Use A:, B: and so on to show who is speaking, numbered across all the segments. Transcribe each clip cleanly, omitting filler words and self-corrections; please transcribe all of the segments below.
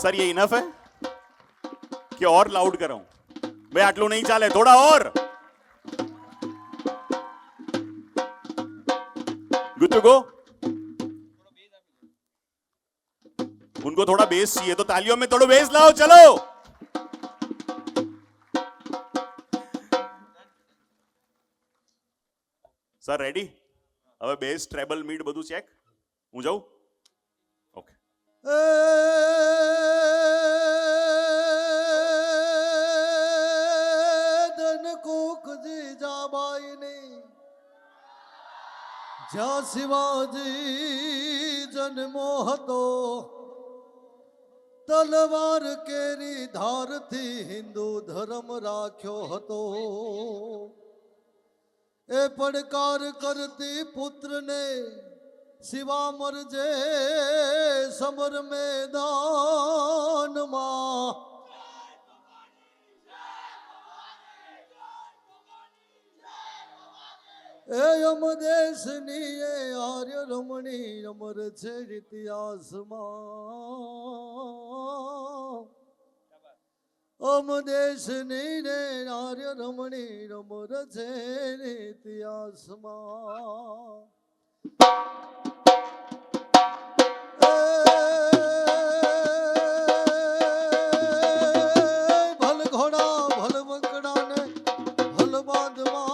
A: Sir ये enough है कि और लाउड कराऊं? भाई आटलू नहीं चाले, थोड़ा और। Good to go. उनको थोड़ा बेस चाहिए तो तालियों में थोड़ा बेस लाओ, चलो। Sir ready? હવે બેસ ટ્રેબલ મીડ બધું ચેક. હું જાઉં? ઓકે.
B: જ્યાં શિવાજી જન્મો હતો, તલવાર કેરી ધારથી હિન્દુ ધર્મ રાખ્યો હતો. એ પડકાર કરતી પુત્રને શિવા મરજે સમર મેદાનમાં. એ યમ દેશની એ આર્ય રમણી અમર છે ઇતિહાસમાં. અમ દેશની ને આર્ય રમણી અમર છે ઇતિહાસમાં. ભલ ઘોડા ભલ મકડા ને ભલ બાંધવા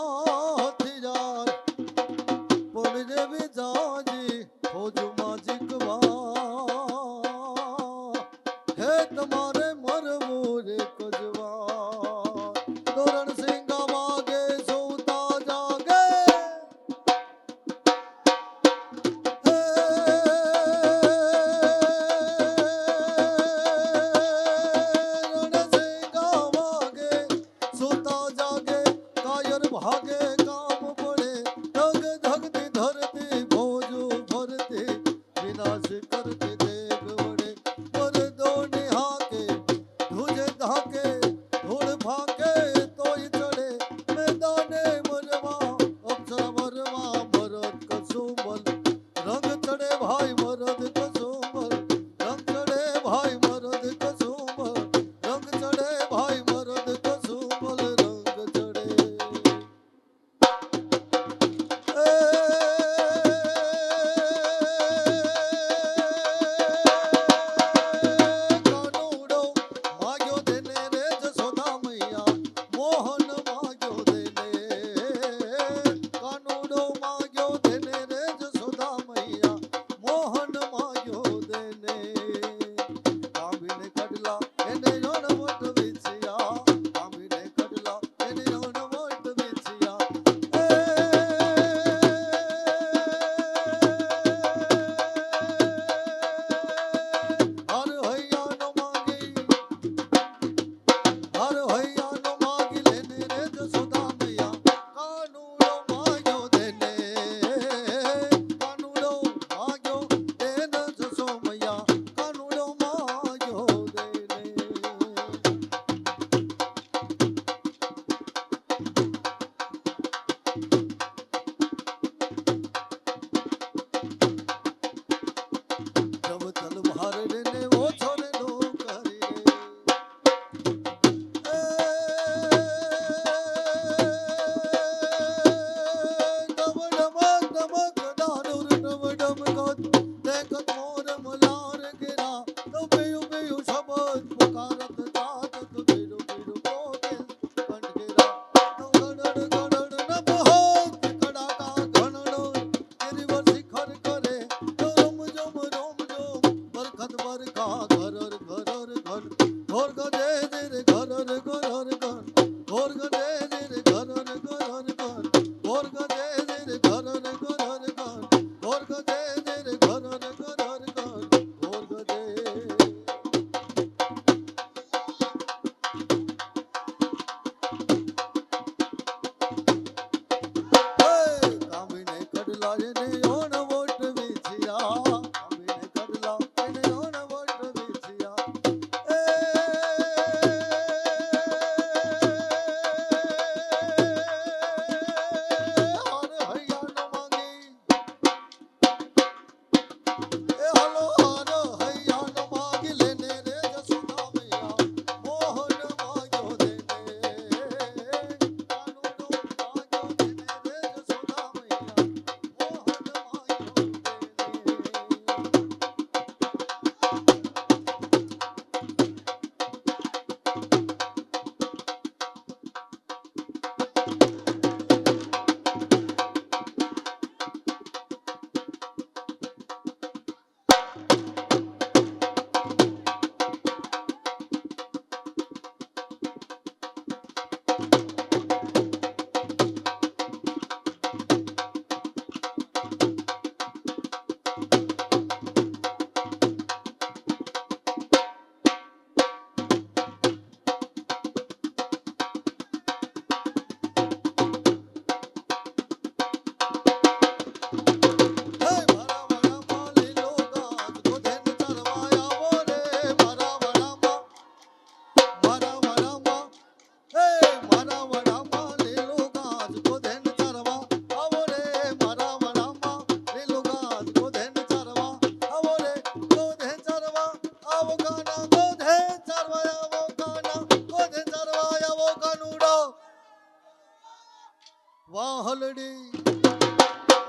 B: વાહલડી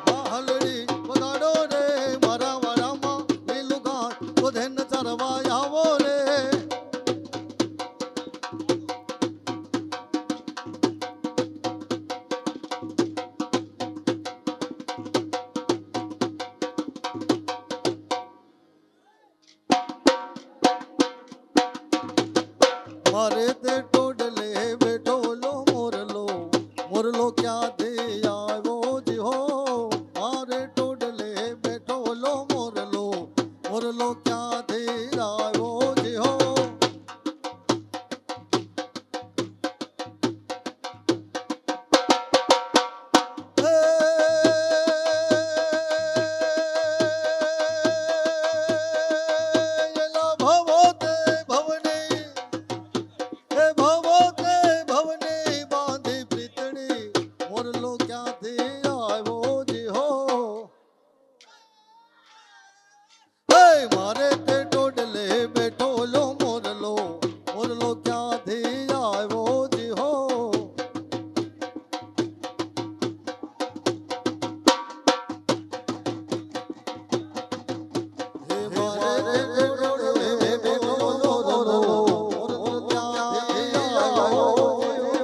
B: વાહલડી વગાડો રે મારા વાડામાં લીલું ઘાસ ગોધન ચરવા આવો રે. મારે તે ટોડલે બેઠો લો મોરલો મોરલો ક્યાંથી આવ્યો જી હો. મારે ટોડલે બેઠો લો મોરલો મોરલો ક્યાંથી આવ્યો જી હો. એલા ભવો તે ભવની હે ભવો તે ભવની બાંધી પ્રીતણી મોરલો ક્યાંથી આવ્યો જી હો. હે મારે તે ટોડલે બેઠો લો મોરલો મોરલો ક્યાંથી આવ્યો જી હો. હે મારે તે ટોડલે બેઠો લો મોરલો મોરલો ક્યાંથી આવ્યો જી હો.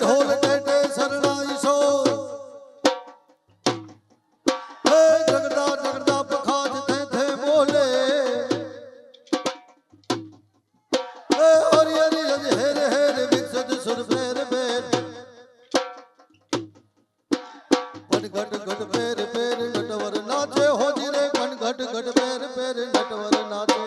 B: ઢોલ ટેટે શરણાઈ સો હે જગદા જગદા પખાજ તે બોલે હે હરી હરી હરી હેર હેર વિકસત સુર ફેર ફેર પણ ઘટ ઘટ ફેર ફેર નટવર નાચે હોજી રે પણ ઘટ ઘટ ફેર ફેર નટવર નાચે.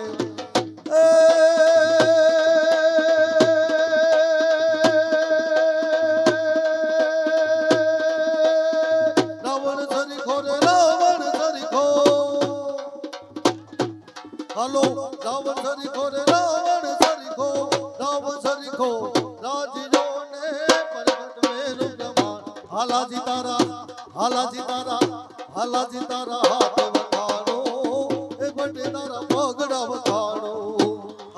B: રાવણ સરીખો રે રાવણ સરીખો હાલો રાવણ સરીખો રે રાવણ સરીખો રાવણ સરીખો રાજીઓ ને પરગટ મેરુ બ્રહ્માંડ. હાલાજી તારા હાલાજી તારા હાલાજી તારા હાથ વખાણો એ બટે તારા પગડા વખાણો.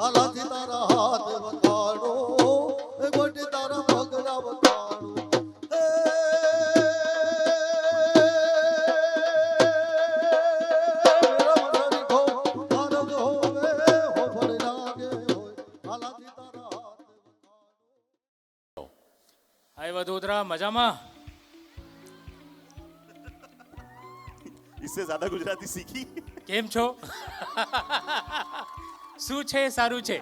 B: હાલાજી તારા હાથ વખાણો એ બટે તારા પગડા વખાણો.
C: હાય વડોદરા મજામાં.
A: इससे ज्यादा गुजराती सीखी.
C: કેમ છો? શું છે? સારું છે.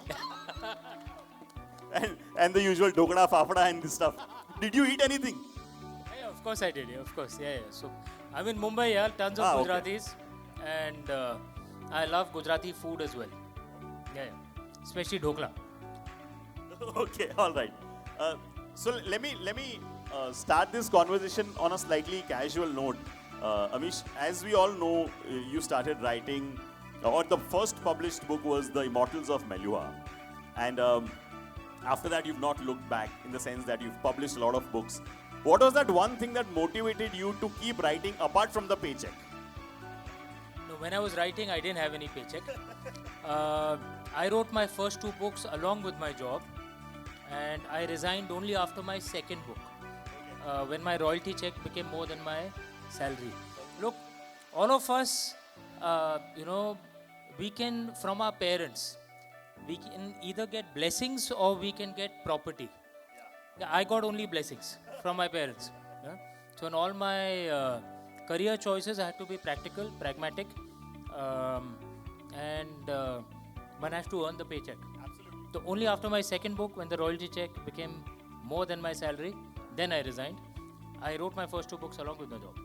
A: and the usual dokda fafda and this stuff. Did you eat anything?
C: Yeah, of course I did. Of course, yeah. So I'm in Mumbai, yeah, tons of
A: Okay.
C: Gujaratis, and I love Gujarati food as well. Yeah, especially dhokla.
A: Okay, all right. So let me start this conversation on a slightly casual note. Amish, as we all know, you started writing, or the first published book was The Immortals of Melua, and after that you've not looked back, in the sense that you've published a lot of books. What was that one thing that motivated you to keep writing apart from the paycheck?
C: No, when I was writing, I didn't have any paycheck. I wrote my first two books along with my job, and I resigned only after my second book, when my royalty check became more than my salary. Look, all of us, we can, from our parents, we can either get blessings or we can get property. Yeah, I got only blessings from my parents. Yeah? So in all my career choices, I had to be practical, pragmatic, and one has to earn the paycheck. So only after my second book, when the royalty check became more than my salary, then I resigned. I wrote my first 2 books along with my job.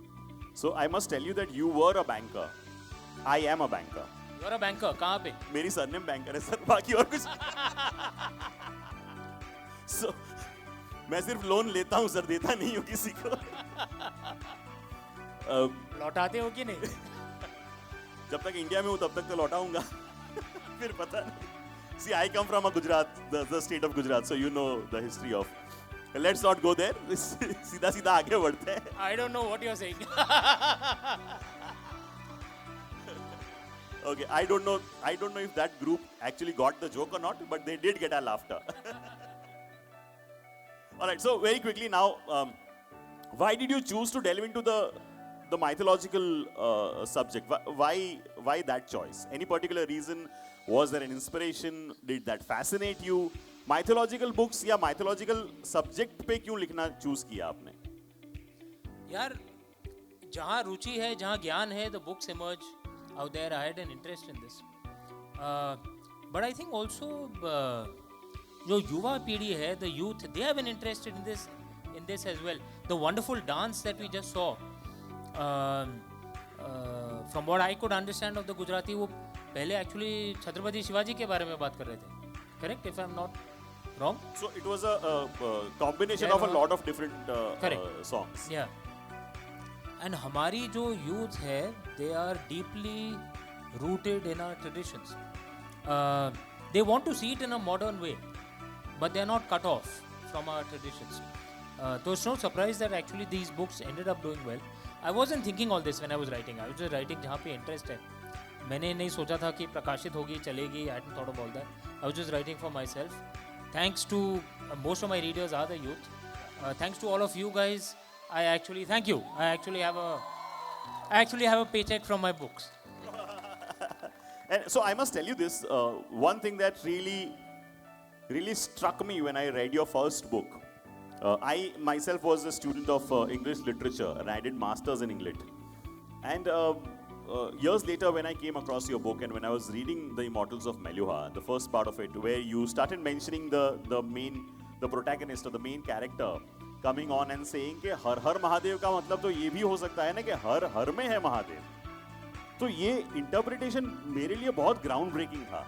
A: So I must tell you that you were a banker. I am a banker.
C: You're a banker. कहाँ पे?
A: मेरी surname banker है sir, बाकी और कुछ so, मैं सिर्फ loan लेता हूँ सर, देता नहीं हूँ किसी को.
C: लौटाते हो कि नहीं?
A: जब तक इंडिया में हूँ तब तक तो लौटाऊंगा. फिर पता नहीं. See, I come from a Gujarat, the state of Gujarat, so you know the history of. Let's not go there. सीधा सीधा आगे बढ़ते हैं.
C: I don't know what you're saying.
A: Okay, I don't know if that group actually got the joke or not, but they did get a laughter. All right, so very quickly now, why did you choose to delve into the mythological subject? Why that choice? Any particular reason? Was there an inspiration? Did that fascinate you? Mythological books या mythological subject पे क्यों लिखना choose किया आपने?
C: यार, जहाँ रुचि है, जहाँ ज्ञान है, the books emerge out there. I had an interest in this. But I think also जो युवा पीढ़ी है, the youth, they have been interested in this as well. The wonderful dance that we just saw, from what I could understand of the Gujarati, वो पहले actually Chhatrapati Shivaji के बारे में बात कर रहे थे. Correct, if I'm not wrong?
A: So it was a combination of a lot of different songs.
C: Yeah. And हमारी जो youth है, they are deeply rooted in our traditions. They want to see it in a modern way, but they are not cut off from our traditions. So it's no surprise that actually these books ended up doing well. I wasn't thinking all this when I was writing. I was just writing जहाँ पे interest है. मैंने नहीं सोचा था कि प्रकाशित होगी, चलेगी. I hadn't thought of all that. I was just writing for myself. Thanks to most of my readers are the youth. Thanks to all of you guys. Thank you. I actually have a paycheck from my books.
A: And so I must tell you this, one thing that really struck me when I read your first book. I myself was a student of English literature and I did masters in English. And years later when I came across your book and when I was reading The Immortals of Meluha, the first part of it, where you started mentioning the protagonist or the main character coming on and saying कि हर हर महादेव का मतलब तो ये भी हो सकता है ना कि हर हर में है महादेव. तो ये इंटरप्रिटेशन मेरे लिए बहुत ग्राउंड ब्रेकिंग था.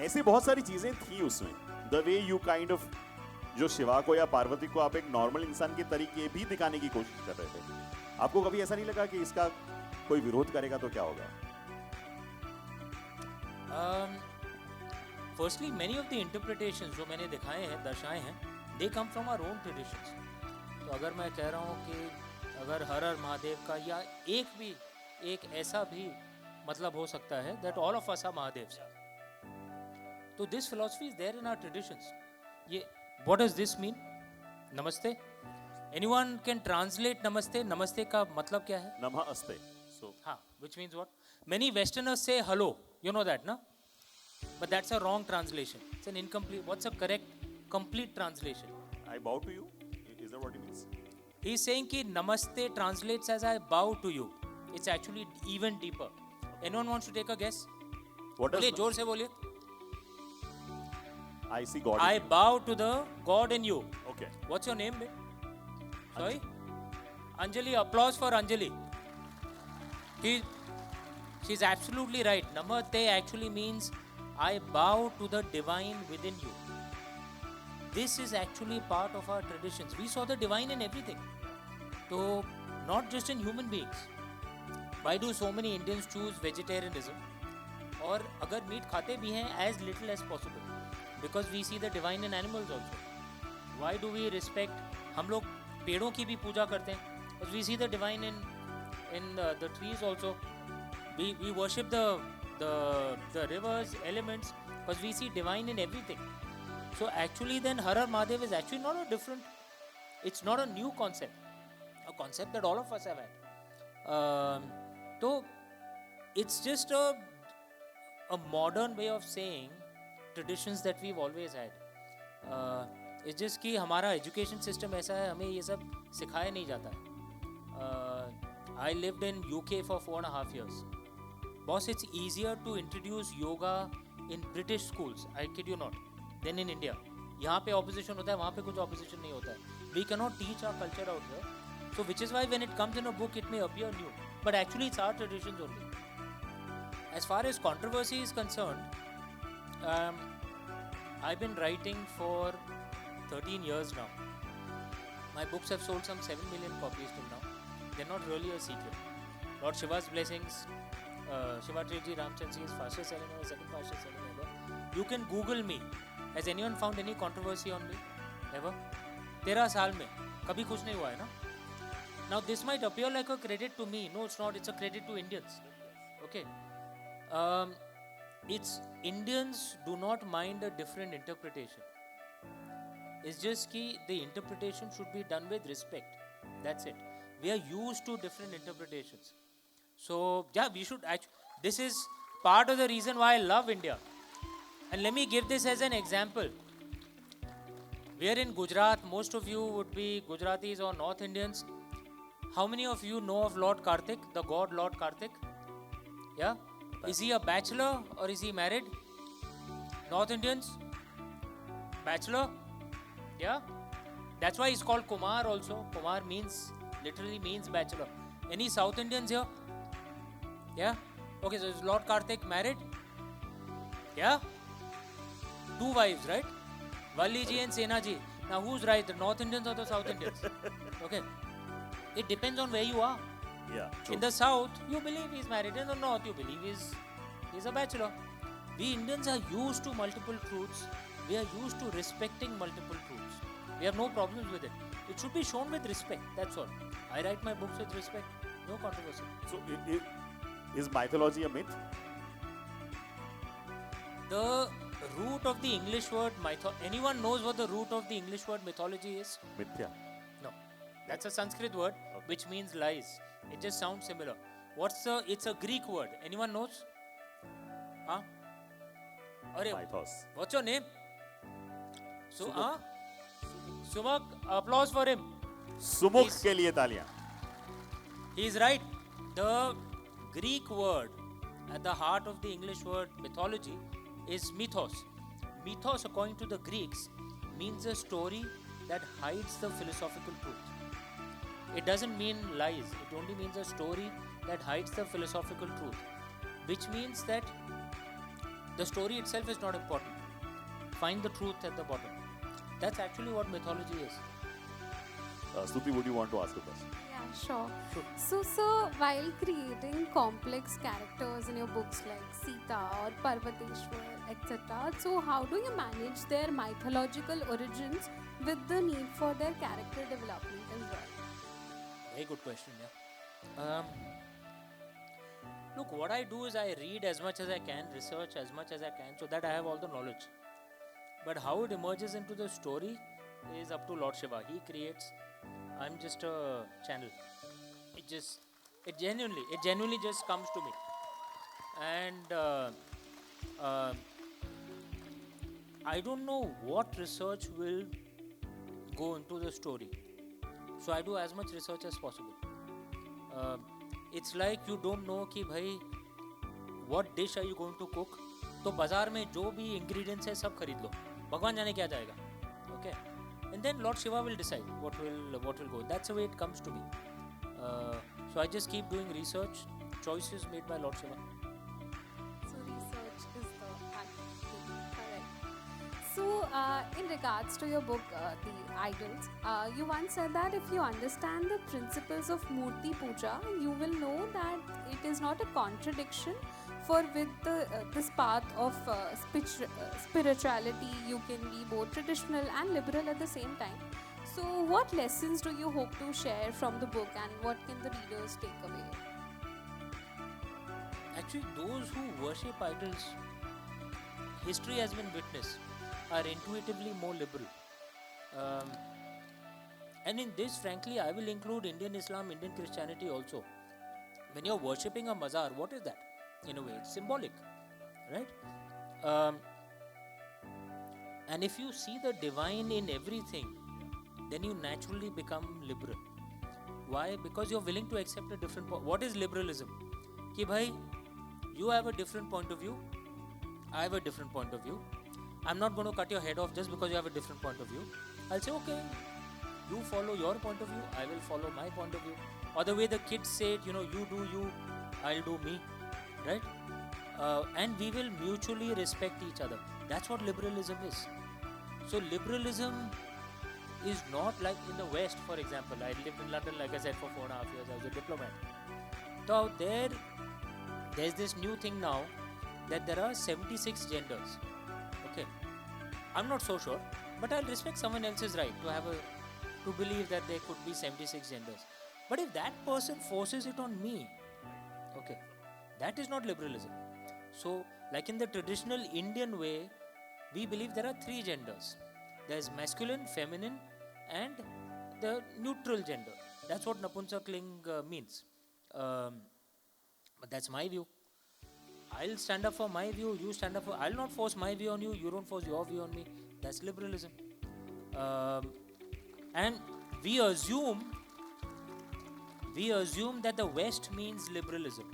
A: ऐसे बहुत सारी चीजें थी उसमें. The way you kind of जो शिवा को या पार्वती को आप एक नॉर्मल इंसान के तरीके भी दिखाने की कोशिश कर रहे थे. आपको कभी ऐसा नहीं लगा कि इसका कोई विरोध करेगा तो क्या होगा?
C: Firstly, many of the interpretations जो मैंने दिखाए हैं, दर्शाए हैं, they come from our own traditions. तो अगर मैं कह रहा हूँ कि अगर हर हर महादेव का या एक ऐसा भी मतलब हो सकता है that all of us are Mahadevs. तो this philosophy is there in our traditions. ये what does this mean? Namaste. Anyone can translate namaste. Namaste का मतलब क्या है?
A: नमस्ते. So
C: हाँ, which means what? Many Westerners say hello. You know that, no? But that's a wrong translation. It's an incomplete. What's a correct, complete translation?
A: I bow to you. Is that what it means?
C: He's saying कि namaste translates as I bow to you. It's actually even deeper. Anyone wants to take a guess?
A: What does
C: बोलिए जोर से बोलिए.
A: I see God?
C: I bow to the God in you.
A: Okay.
C: What's your name, babe? Sorry? Anjali. Applause for Anjali. She's absolutely right. Namaste actually means I bow to the divine within you. This is actually part of our traditions. We saw the divine in everything. So, not just in human beings. Why do so many Indians choose vegetarianism? और अगर meet खाते भी हैं as little as possible. Because we see the divine in animals also. Why do we respect? हम लोग पेड़ों की भी पूजा करते हैं. Because we see the divine in the trees also. We worship the rivers, elements, because we see divine in everything. So actually then Har Har Mahadev is actually not a different, it's not a new concept. A concept that all of us have had. So it's just a modern way of saying traditions that we've always had. It's just कि हमारा education system ऐसा है, हमें ये सब सिखाया नहीं जाता है. I lived in UK for 4.5 years. Boss, it's easier to introduce yoga in British schools, I kid you not, than in India. यहाँ पे opposition होता है, वहाँ पे कुछ opposition नहीं होता है. We cannot teach our culture out here. So which is why when it comes in a book, it may appear new, but actually it's our traditions only. As far as controversy is concerned, I've been writing for 13 years now. My books have sold some 7 million copies till now. They're not really a secret. Lord Shiva's Blessings, Shiva Trilogy, Ramchandji is fastest selling ever, second fastest selling ever. You can Google me. Has anyone found any controversy on me? Ever? 13 साल में कभी कुछ नहीं हुआ है ना? Now this might appear like a credit to me. No, it's not. It's a credit to Indians. Okay. It's Indians do not mind a different interpretation. It's just कि the interpretation should be done with respect. That's it. We are used to different interpretations. So yeah, we should actually. This is part of the reason why I love India. And let me give this as an example. We are in Gujarat. Most of you would be Gujaratis or North Indians. How many of you know of Lord Kartik, the god Lord Kartik? Yeah? Is he a bachelor or is he married? North Indians? Bachelor? Yeah? That's why he's called Kumar also. Kumar literally means bachelor. Any South Indians here? Yeah? Okay, so is Lord Kartik married? Yeah? 2 wives, right? Valli ji and Sena ji. Now who's right, the North Indians or the South Indians? Okay. It depends on where you are.
A: Yeah. True.
C: In the south, you believe he's married. In the north, you believe he's a bachelor. We Indians are used to multiple truths. We are used to respecting multiple truths. We have no problems with it. It should be shown with respect. That's all. I write my books with respect. No controversy.
A: So, is mythology a myth?
C: The root of the English word anyone knows what the root of the English word mythology is?
A: Mithya.
C: No. That's a Sanskrit word which means lies. It just sounds similar. It's a Greek word. Anyone knows? Huh?
A: Mythos.
C: What's your name? Sumak, applause for him.
A: Sumukh के लिए तालियां.
C: He's right. The Greek word at the heart of the English word mythology is mythos. Mythos, according to the Greeks, means a story that hides the philosophical truth. It doesn't mean lies. It only means a story that hides the philosophical truth, which means that the story itself is not important. Find the truth at the bottom. That's actually what mythology is.
A: Stuti, would you want to ask a question?
D: Yeah, sure. So while creating complex characters in your books like Sita or Parvateshwar, etc., so how do you manage their mythological origins with the need for their character development as well?
C: Very good question, yeah. Look, what I do is I read as much as I can, research as much as I can, so that I have all the knowledge. But how it emerges into the story is up to Lord Shiva. He creates. I'm just a channel. It genuinely just comes to me. And I don't know what research will go into the story. So I do as much research as possible. It's like you don't know कि भाई what dish are you going to cook? तो बाजार में जो भी ingredients है सब खरीद लो. भगवान जाने क्या जाएगा. Okay. And then Lord Shiva will decide what will go. That's the way it comes to me. So I just keep doing research, choices made by Lord Shiva.
D: So research is the active. Correct. So in regards to your book, The Idols, you once said that if you understand the principles of Murti Puja, you will know that it is not a contradiction. For with this path of spirituality, you can be both traditional and liberal at the same time. So what lessons do you hope to share from the book and what can the readers take away?
C: Actually, those who worship idols, history has been witness, are intuitively more liberal. And in this, frankly, I will include Indian Islam, Indian Christianity also. When you're worshipping a mazar, what is that? In a way, it's symbolic, right? And if you see the divine in everything, then you naturally become liberal. Why? Because you're willing to accept a different what is liberalism? Ki bhai, you have a different point of view, I have a different point of view. I'm not going to cut your head off just because you have a different point of view. I'll say, okay, you follow your point of view, I will follow my point of view. Or the way the kids say it, you know, you do you, I'll do me, right? And we will mutually respect each other. That's what liberalism is. So liberalism is not like in the West, for example. I lived in London, like I said, for 4.5 years. I was a diplomat. So out there's this new thing now that there are 76 genders. Okay, I'm not so sure, but I'll respect someone else's right to believe that there could be 76 genders. But if that person forces it on me, okay, that is not liberalism. So, like in the traditional Indian way, we believe there are 3 genders. There's masculine, feminine, and the neutral gender. That's what Napunsakling means. But that's my view. I'll stand up for my view, you stand up for... I'll not force my view on you, you don't force your view on me. That's liberalism. And we assume that the West means liberalism.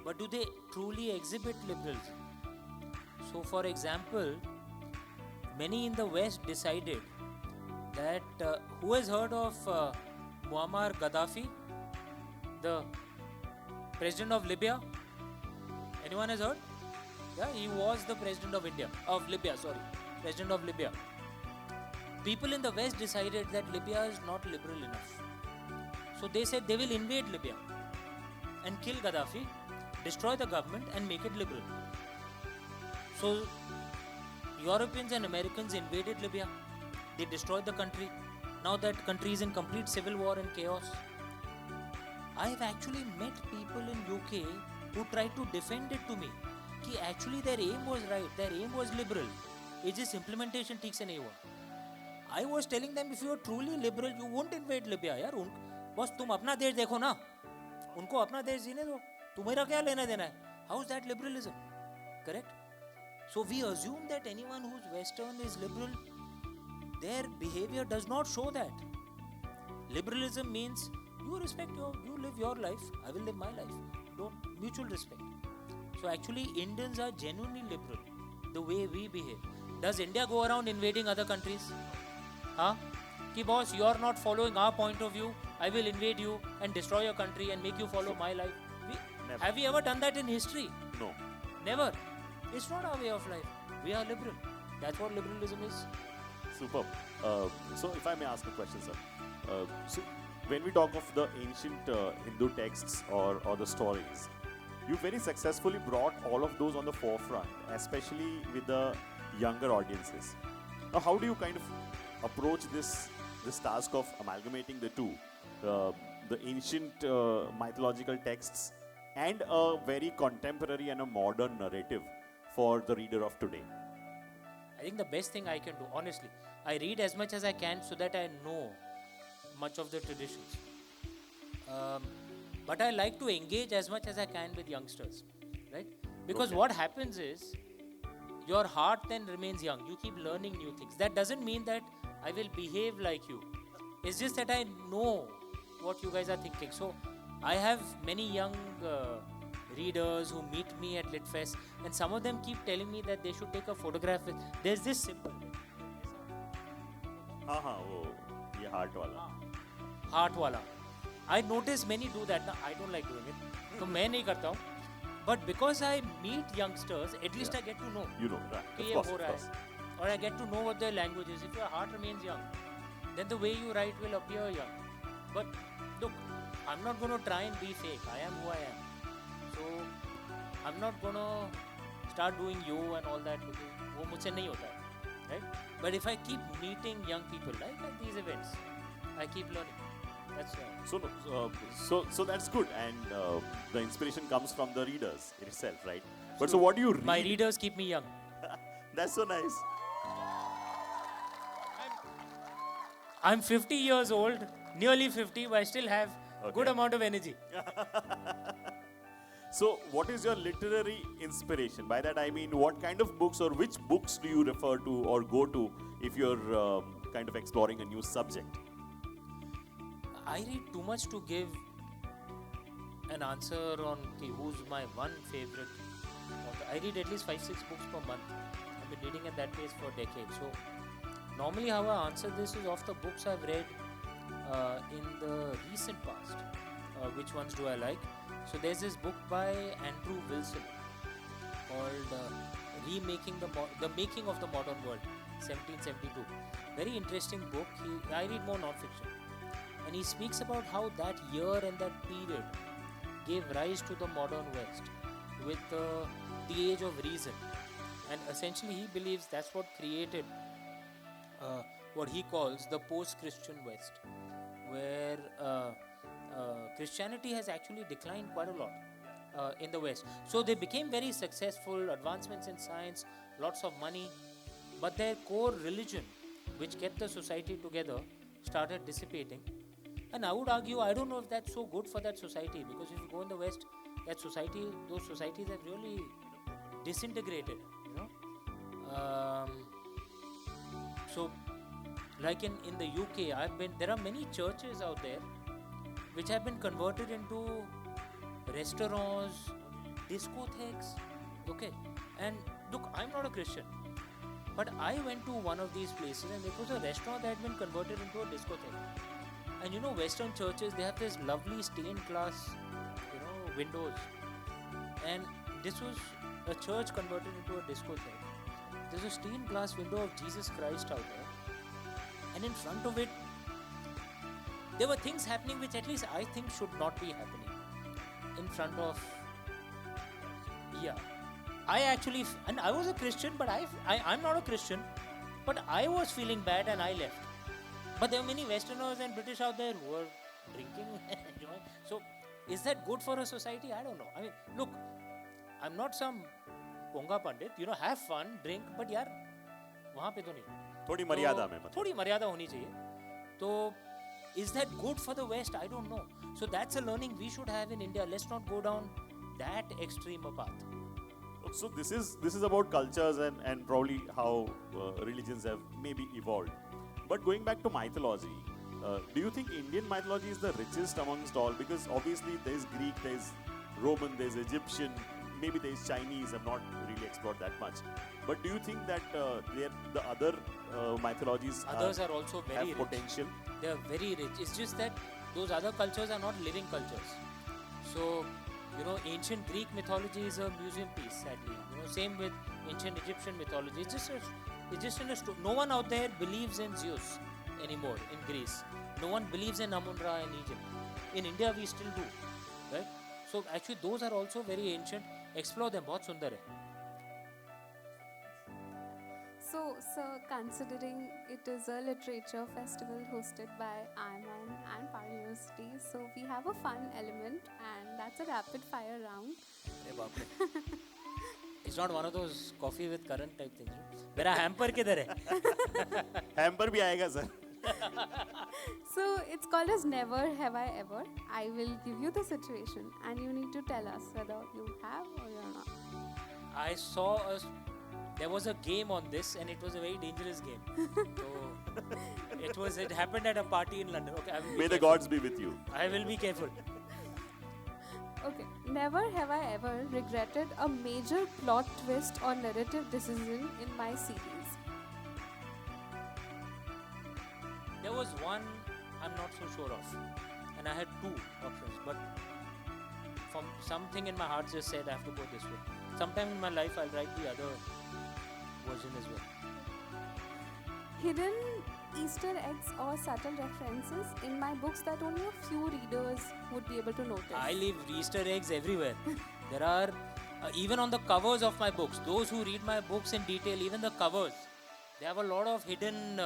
C: But do they truly exhibit liberalism? So, for example, many in the West decided that... who has heard of Muammar Gaddafi, the president of Libya? Anyone has heard? Yeah, he was the president of president of Libya. People in the West decided that Libya is not liberal enough. So they said they will invade Libya and kill Gaddafi, destroy the government and make it liberal. So Europeans and Americans invaded Libya. They destroyed the country. Now that country is in complete civil war and chaos. I have actually met people in UK who tried to defend it to me. Ki actually their aim was right, their aim was liberal. It's just implementation ठीक से नहीं हुआ. I was telling them, if you are truly liberal, you won't invade Libya. यार बस तुम अपना देश देखो ना, उनको अपना देश जीने दो, तुम्हारा क्या लेना देना है? How is that liberalism? Correct? So we assume that anyone who's Western is liberal. Their behavior does not show that. Liberalism means you live your life, I will live my life. Don't mutual respect. So actually Indians are genuinely liberal, the way we behave. Does India go around invading other countries? Huh? Ki boss, you are not following our point of view, I will invade you and destroy your country and make you follow my life. Have we ever done that in history?
A: No.
C: Never. It's not our way of life. We are liberal. That's what liberalism is.
A: Superb. So if I may ask a question, sir. So when we talk of the ancient Hindu texts or the stories, you very successfully brought all of those on the forefront, especially with the younger audiences. Now, how do you kind of approach this task of amalgamating the two, the ancient mythological texts and a very contemporary and a modern narrative for the reader of today?
C: I think the best thing I can do, honestly, I read as much as I can so that I know much of the traditions. But I like to engage as much as I can with youngsters, right? Because what happens is, your heart then remains young. You keep learning new things. That doesn't mean that I will behave like you. It's just that I know what you guys are thinking. So I have many young readers who meet me at LitFest, and some of them keep telling me that they should take a photograph with. There's this symbol.
A: वो ये heart वाला.
C: Heart wala. I notice many do that. Now, I don't like doing it. So मैं नहीं करता हूँ. But because I meet youngsters, at least I get to know.
A: You know, right.
C: कि
A: Of
C: ये
A: course,
C: हो
A: of
C: रहा
A: course.
C: है. Or I get to know what their language is. If your heart remains young, then the way you write will appear young. But look, I'm not going to try and be fake. I am who I am. So I'm not going to start doing you and all that. वो मुझसे नहीं होता है, right? But if I keep meeting young people like at these events, I keep learning. That's
A: So that's good, and the inspiration comes from the readers itself, right? But so what do you read?
C: my readers keep me young.
A: That's so nice.
C: I'm 50 years old, nearly 50, but I still have a good
A: Okay.
C: amount of energy.
A: So what is your literary inspiration? By that I mean, what kind of books or which books do you refer to or go to if you're kind of exploring a new subject?
C: I read too much to give an answer on who's my one favorite I read at least 5-6 books per month. I've been reading at that pace for decades. So normally how I answer this is of the books I've read in the recent past. Which ones do I like? So there's this book by Andrew Wilson called The Making of the Modern World, 1772. Very interesting book. I read more non-fiction. And he speaks about how that year and that period gave rise to the modern West with the age of reason. And essentially he believes that's what created what he calls the post-Christian West, where Christianity has actually declined quite a lot in the West. So they became very successful, advancements in science, lots of money, but their core religion, which kept the society together, started dissipating. And I would argue, I don't know if that's so good for that society, because if you go in the West, those societies have really disintegrated, you know. So, like in the UK, there are many churches out there which have been converted into restaurants, discotheques, okay. And look, I'm not a Christian, but I went to one of these places and it was a restaurant that had been converted into a discotheque. And you know, Western churches, they have this lovely stained glass, you know, windows. And this was a church converted into a discotheque. There's a stained glass window of Jesus Christ out there. And in front of it, there were things happening which at least I think should not be happening. In front of, I actually, and I was a Christian, but I'm not a Christian, but I was feeling bad and I left. But there are many Westerners and British out there who are drinking and enjoying. So, is that good for a society? I don't know. I mean, look, I'm not some Ponga Pandit. You know, have fun, drink, but yaar, वहाँ पे तो नहीं.
A: थोड़ी मर्यादा में मतलब.
C: थोड़ी मर्यादा होनी चाहिए. तो, is that good for the West? I don't know. So that's a learning we should have in India. Let's not go down that extreme a path.
A: So this is about cultures and probably how religions have maybe evolved. But going back to mythology, do you think Indian mythology is the richest amongst all? Because obviously there is Greek, there is Roman, there is Egyptian, maybe there is Chinese. I've not really explored that much. But do you think that the other mythologies
C: are also very
A: have
C: rich.
A: potential?
C: They are very rich. It's just that those other cultures are not living cultures. So, you know, ancient Greek mythology is a museum piece, sadly. You know, same with ancient Egyptian mythology. It's just in a story. No one out there believes in Zeus anymore in Greece. No one believes in Amun-Ra in Egypt. In India, we still do, right? So actually, those are also very ancient. Explore them. बहुत सुंदर है.
D: So, sir, considering it is a literature festival hosted by IIM and Par University, so we have a fun element, and that's a rapid fire round.
C: अरे बाप रे. It's not one of those coffee with current type things. Right? मेरा hamper किधर है?
A: Hamper भी आएगा sir.
D: So it's called as Never Have I Ever. I will give you the situation, and you need to tell us whether you have or you're not.
C: I saw there was a game on this, and it was a very dangerous game. So it happened at a party in London. Okay, I will be
A: May the
C: careful.
A: gods be with you.
C: I will be careful.
D: Okay. Never have I ever regretted a major plot twist or narrative decision in my series.
C: There was one I'm not so sure of, and I had two options, but from something in my heart just said I have to go this way. Sometime in my life I'll write the other version as well.
D: Hidden Easter eggs or subtle references in my books that only a few readers would be able to notice.
C: I leave Easter eggs everywhere. There are, even on the covers of my books, those who read my books in detail, even the covers, they have a lot of hidden.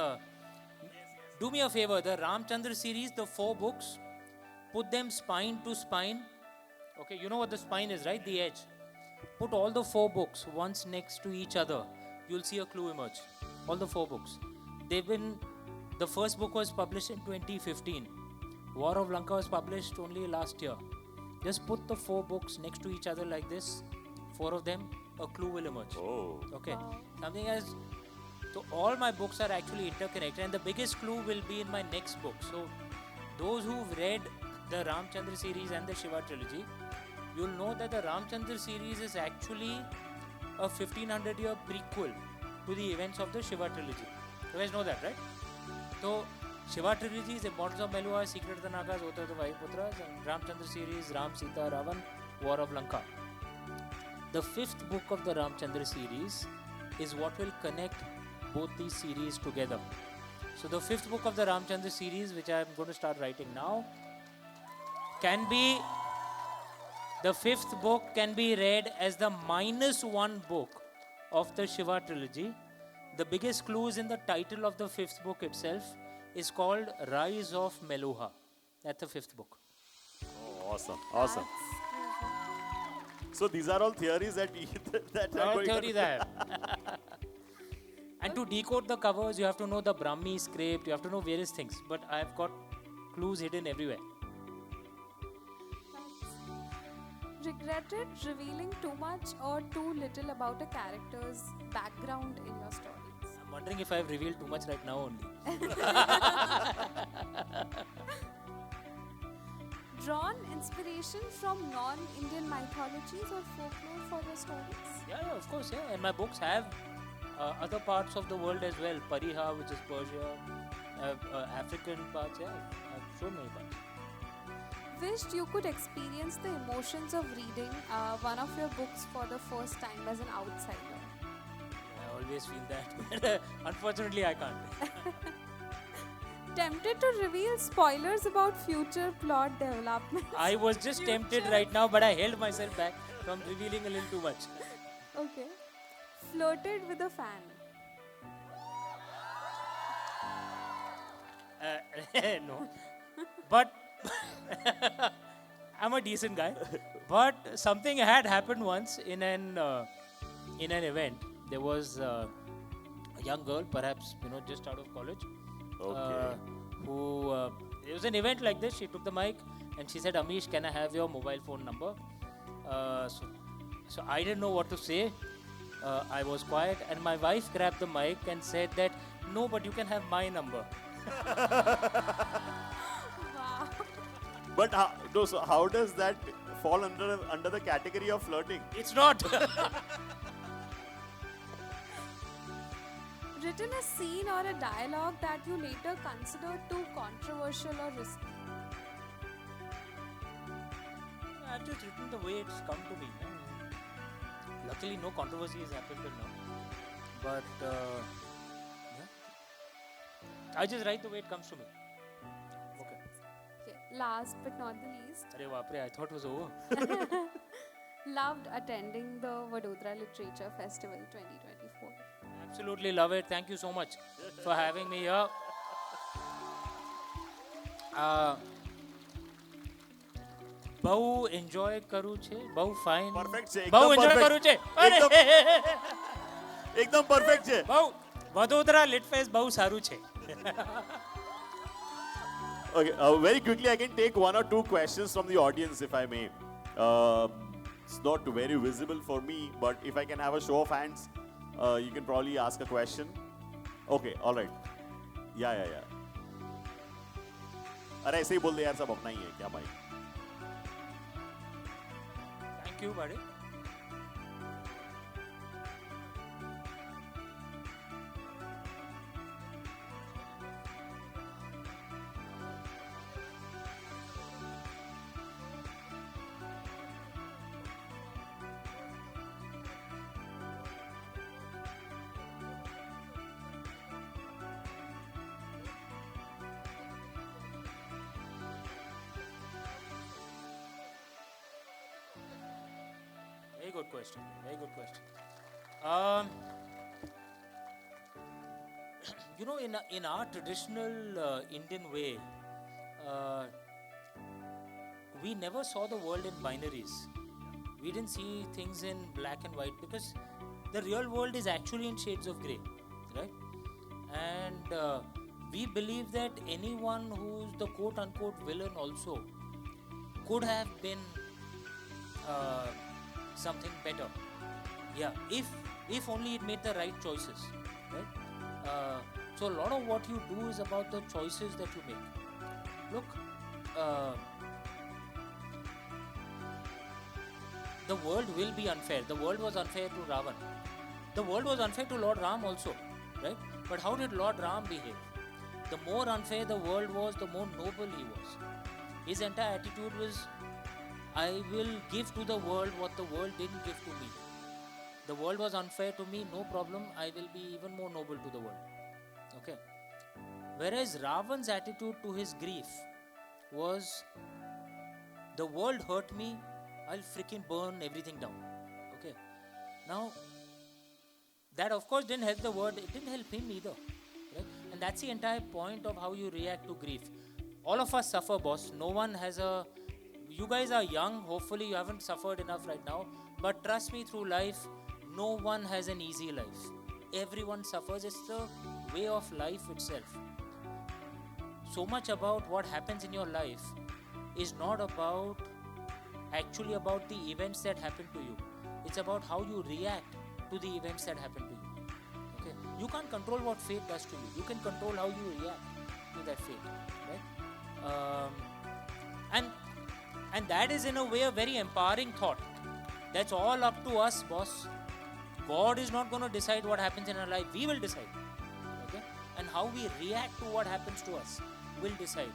C: Do me a favor, the Ramchandra series, the 4 books, put them spine to spine. Okay, you know what the spine is, right? The edge. Put all the 4 books once next to each other. You'll see a clue emerge. All the 4 books. The first book was published in 2015. War of Lanka was published only last year. Just put the 4 books next to each other like this. 4 of them, a clue will emerge.
A: Oh.
C: Okay.
D: Wow.
C: Something as. So all my books are actually interconnected, and the biggest clue will be in my next book. So those who've read the Ramchandra series and the Shiva trilogy, you'll know that the Ramchandra series is actually a 1500-year prequel to the events of the Shiva trilogy. You guys know that, right? So, Shiva trilogy is Immortals of Meluha, Secret of the Nagas, Oath of the Vajiputras, and Ramchandra series, Ram, Sita, Ravan, War of Lanka. The fifth book of the Ramchandra series is what will connect both these series together. So the fifth book of the Ramchandra series, which I am going to start writing now, the fifth book can be read as the -1 book of the Shiva trilogy. The biggest clue is in the title of the fifth book itself. Is called Rise of Meluha. That's the fifth book.
A: Oh, awesome, awesome. So these are all theories that that are
C: All
A: going on.
C: theories I have. And to decode the covers, you have to know the Brahmi script, you have to know various things. But I've got clues hidden everywhere.
D: Regretted revealing too much or too little about a character's background in your stories?
C: I'm wondering if I've revealed too much right now only.
D: Drawn inspiration from non-Indian mythologies or folklore for your stories?
C: Yeah, of course, yeah. And my books have other parts of the world as well. Pariha, which is Persia, African parts, yeah. I've shown many parts.
D: Wished you could experience the emotions of reading one of your books for the first time as an outsider.
C: I always feel that, but unfortunately I can't.
D: Tempted to reveal spoilers about future plot developments?
C: I was just tempted right now, but I held myself back from revealing a little too much.
D: Okay. Flirted with a fan?
C: No. But I'm a decent guy. But something had happened once in an event. There was a young girl, perhaps just out of college,
A: Okay.
C: who it was an event like this. She took the mic and she said, "Amish, can I have your mobile phone number?" So I didn't know what to say. I was quiet, and my wife grabbed the mic and said that, "No, but you can have my number."
D: Wow.
A: But so how does that fall under the category of flirting?
C: It's not.
D: Written a scene or a dialogue that you later considered too controversial or risky?
C: I've just written the way it's come to me. Luckily, no controversy has happened till now. But yeah. I just write the way it comes to me. Okay.
D: Okay. Last but not the least,
C: Arey baapre, I thought it was over.
D: loved attending the Vadodara Literature Festival 2024.
C: Absolutely love it. Thank you so much for having me here. બહુ enjoy કરું છે, બહુ fine,
A: Perfect છે,
C: બહુ
A: એકદમ
C: enjoy
A: perfect.
C: કરું છે. અરે,
A: एकदम परफेक्ट છે.
C: બહુ વડોદરા લિટ ફેસ્ટ બહુ સારું છે.
A: Okay, very quickly, I can take one or two questions from the audience, if I may. It's not very visible for me, but if I can have a show of hands, you can probably ask a question. Okay, all right. Yeah. अरे ऐसे ही बोल दे यार, सब अपना ही है क्या भाई?
C: Thank you, buddy. Very good question. Very good question. In our traditional Indian way, we never saw the world in binaries. We didn't see things in black and white because the real world is actually in shades of grey, right? And we believe that anyone who's the quote-unquote villain also could have been something better. Yeah, if only it made the right choices, right? So a lot of what you do is about the choices that you make. Look, the world will be unfair. The world was unfair to Ravan. The world was unfair to Lord Ram also, right? But how did Lord Ram behave? The more unfair the world was, the more noble he was. His entire attitude was, I will give to the world what the world didn't give to me. The world was unfair to me, no problem, I will be even more noble to the world. Okay. Whereas Ravan's attitude to his grief was, the world hurt me, I'll freaking burn everything down. Okay. Now, that of course didn't help the world, it didn't help him either. Right? And that's the entire point of how you react to grief. All of us suffer, boss. No one has a. You guys are young, hopefully you haven't suffered enough right now. But trust me, through life, no one has an easy life. Everyone suffers, it's the way of life itself. So much about what happens in your life is not about actually about the events that happen to you. It's about how you react to the events that happen to you. Okay? You can't control what fate does to you. You can control how you react to that fate. Right? And that is in a way a very empowering thought. That's all up to us, boss. God is not going to decide what happens in our life. We will decide. Okay? And how we react to what happens to us will decide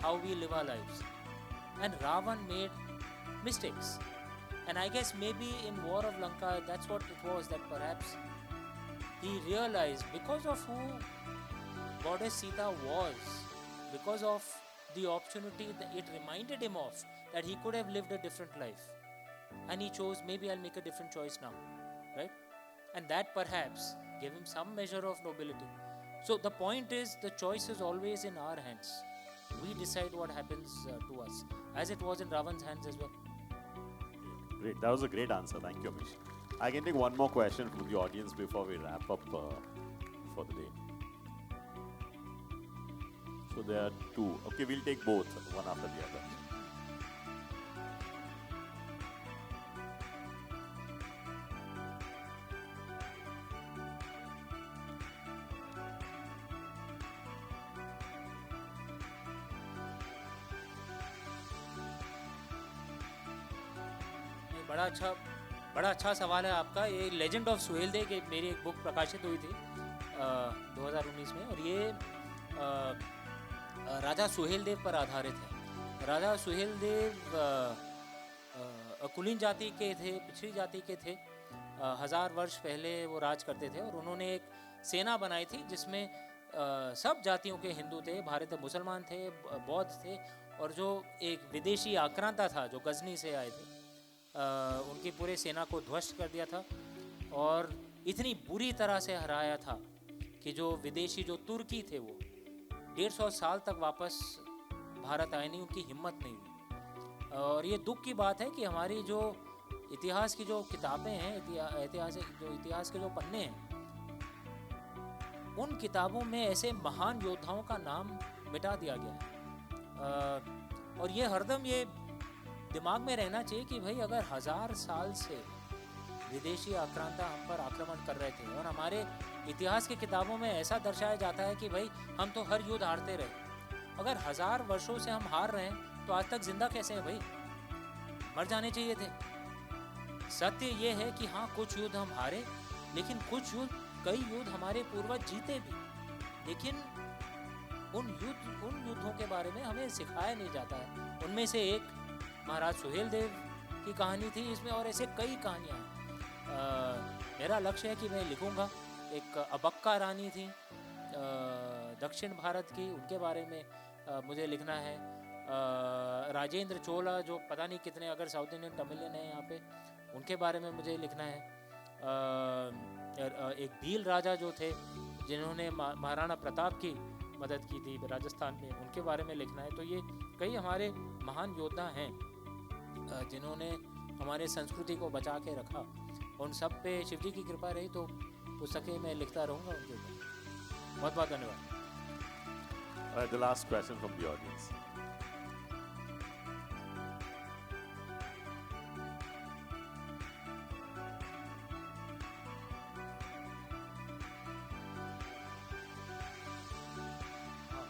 C: how we live our lives. And Ravan made mistakes. And I guess maybe in War of Lanka, that's what it was, that perhaps he realized because of who Goddess Sita was, because of the opportunity that it reminded him of, that he could have lived a different life. And he chose, maybe I'll make a different choice now. Right? And that perhaps gave him some measure of nobility. So the point is, the choice is always in our hands. We decide what happens to us, as it was in Ravan's hands as well.
A: Great. That was a great answer. Thank you, Amish. I can take one more question from the audience before we wrap up for the day. So there are two. Okay, we'll take both, one after the other.
C: बड़ा अच्छा सवाल है आपका। ये legend of Suhel Dev की मेरी एक book प्रकाशित हुई थी 2019 में, और ये राजा सुहेल देव पर आधारित है। राजा सुहेल देव कुलीन जाति के थे, पिछड़ी जाति के थे। 1000 वर्ष पहले वो राज करते थे, और उन्होंने एक सेना बनाई थी जिसमें सब जातियों के हिंदू थे, भारतीय मुसलमान थे, बौद्ध थे, और जो एक विदेशी आक्रांता था जो गजनी से आए थे, उनकी पूरे सेना को ध्वस्त कर दिया था, और इतनी बुरी तरह से हराया था कि जो विदेशी जो तुर्की थे वो 150 साल तक वापस भारत आए नहीं, उनकी हिम्मत नहीं हुई। और ये दुख की बात है कि हमारी जो इतिहास की जो किताबें हैं, इतिहास के जो पन्ने हैं, उन किताबों में ऐसे महान योद्धाओं का नाम मिटा दिया गया है। और ये हरदम ये दिमाग में रहना चाहिए कि भाई अगर 1000 साल से विदेशी आक्रांता हम पर आक्रमण कर रहे थे, और हमारे इतिहास की किताबों में ऐसा दर्शाया जाता है कि भाई हम तो हर युद्ध हारते रहे। अगर 1000 वर्षों से हम हार रहे हैं तो आज तक जिंदा कैसे हैं भाई? मर जाने चाहिए थे। सत्य ये है कि हाँ, कुछ युद्ध हम हारे, लेकिन कई युद्ध हमारे पूर्वज जीते भी, लेकिन उन युद्धों के बारे में हमें सिखाया नहीं जाता है। उनमें से एक महाराज सुहेल देव की कहानी थी इसमें, और ऐसे कई कहानियाँ हैं। मेरा लक्ष्य है कि मैं लिखूँगा। एक अबक्का रानी थी दक्षिण भारत की, उनके बारे में मुझे लिखना है। राजेंद्र चोला, जो पता नहीं कितने अगर साउथ इंडियन तमिलियन हैं यहाँ पे, उनके बारे में मुझे लिखना है। एक भील राजा जो थे जिन्होंने महाराणा प्रताप की मदद की थी राजस्थान में, उनके बारे में लिखना है। तो ये कई हमारे महान योद्धा हैं जिन्होंने हमारे संस्कृति को बचा के रखा। उन सब पे शिव जी की कृपा रही तो पुस्तकें मैं लिखता रहूँगा उनके ऊपर। बहुत बहुत धन्यवाद।
A: The last question from the audience.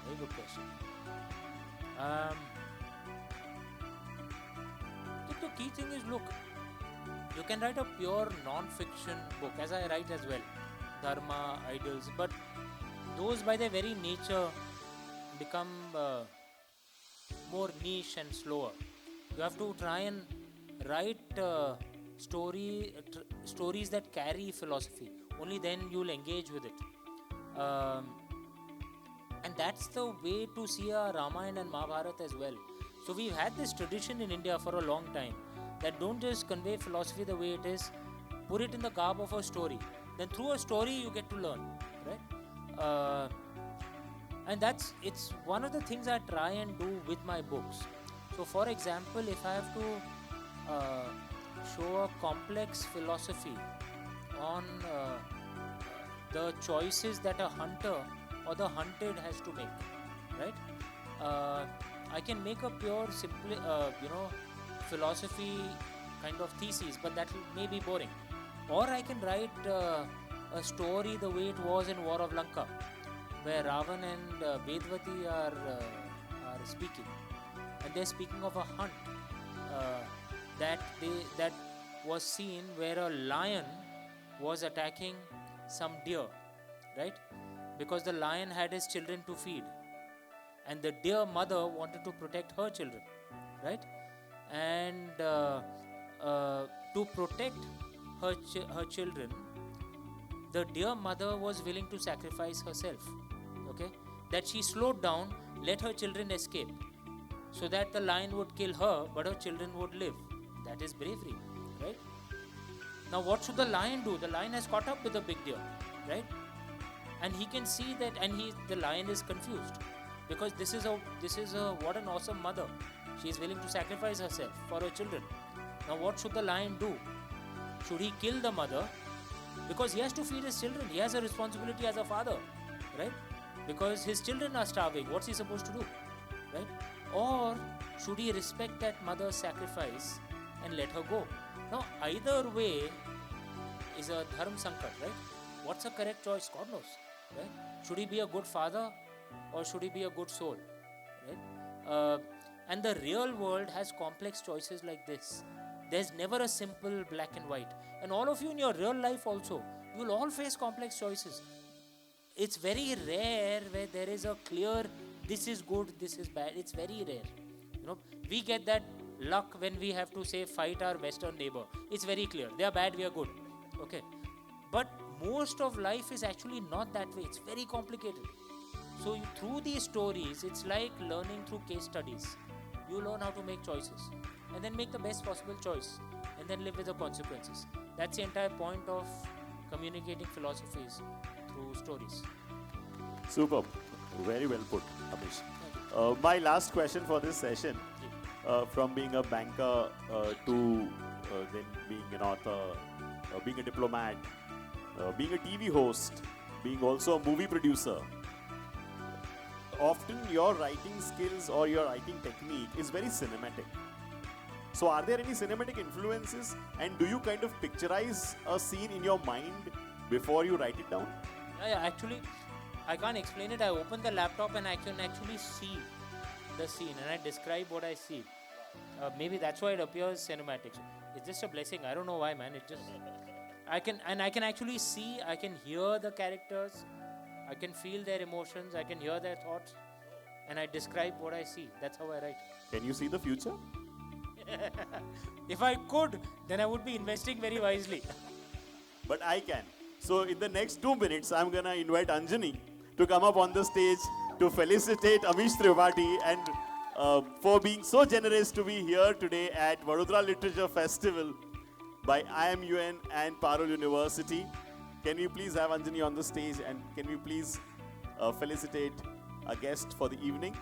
C: Very good question. The key thing is, look, You can write a pure non-fiction book, as I write as well, dharma, ideals, but those by their very nature become more niche and slower. You have to try and write stories that carry philosophy. Only then you'll engage with it. And that's the way to see a Ramayana and Mahabharata as well. So we've had this tradition in India for a long time that don't just convey philosophy the way it is, put it in the garb of a story. Then through a story you get to learn, right? And it's one of the things I try and do with my books. So for example, if I have to show a complex philosophy on the choices that a hunter or the hunted has to make, right? I can make a pure, simple, philosophy kind of thesis, but that may be boring. Or I can write a story the way it was in War of Lanka, where Ravan and Vedvati are speaking, and they're speaking of a hunt that was seen where a lion was attacking some deer, right? Because the lion had his children to feed, and the deer mother wanted to protect her children, right? And to protect her children, the deer mother was willing to sacrifice herself, okay? That she slowed down, let her children escape, so that the lion would kill her, but her children would live. That is bravery, right? Now what should the lion do? The lion has caught up with the big deer, right? And he can see that, and the lion is confused, because this is a what an awesome mother. She is willing to sacrifice herself for her children. Now what should the lion do? Should he kill the mother? Because he has to feed his children. He has a responsibility as a father, right? Because his children are starving. What's he supposed to do, right? Or should he respect that mother's sacrifice and let her go? Now either way is a dharma sankat, right? What's the correct choice? God knows, right? Should he be a good father or should he be a good soul, right? And the real world has complex choices like this. There's never a simple black and white. And all of you in your real life also, you will all face complex choices. It's very rare where there is a clear, this is good, this is bad. It's very rare. We get that luck when we have to say fight our western neighbor. It's very clear. They are bad, we are good. Okay. But most of life is actually not that way. It's very complicated. So through these stories, it's like learning through case studies. You learn how to make choices and then make the best possible choice and then live with the consequences. That's the entire point of communicating philosophies through stories.
A: Superb. Very well put, Amish. My last question for this session, from being a banker to then being an author, being a diplomat, being a TV host, being also a movie producer. Often your writing skills or your writing technique is very cinematic. So are there any cinematic influences, and do you kind of picturize a scene in your mind before you write it down?
C: Yeah, actually, I can't explain it. I open the laptop and I can actually see the scene and I describe what I see. Maybe that's why it appears cinematic. It's just a blessing. I don't know why, man. It just... I can actually see, I can hear the characters, I can feel their emotions, I can hear their thoughts, and I describe what I see. That's how I write.
A: Can you see the future?
C: If I could, then I would be investing very wisely.
A: But I can. So in the next 2 minutes, I'm gonna invite Anjani to come up on the stage to felicitate Amish Tripathi and for being so generous to be here today at Vadodara Literature Festival by IMUN and Parul University. Can we please have Anjani on the stage, and can we please felicitate our guest for the evening?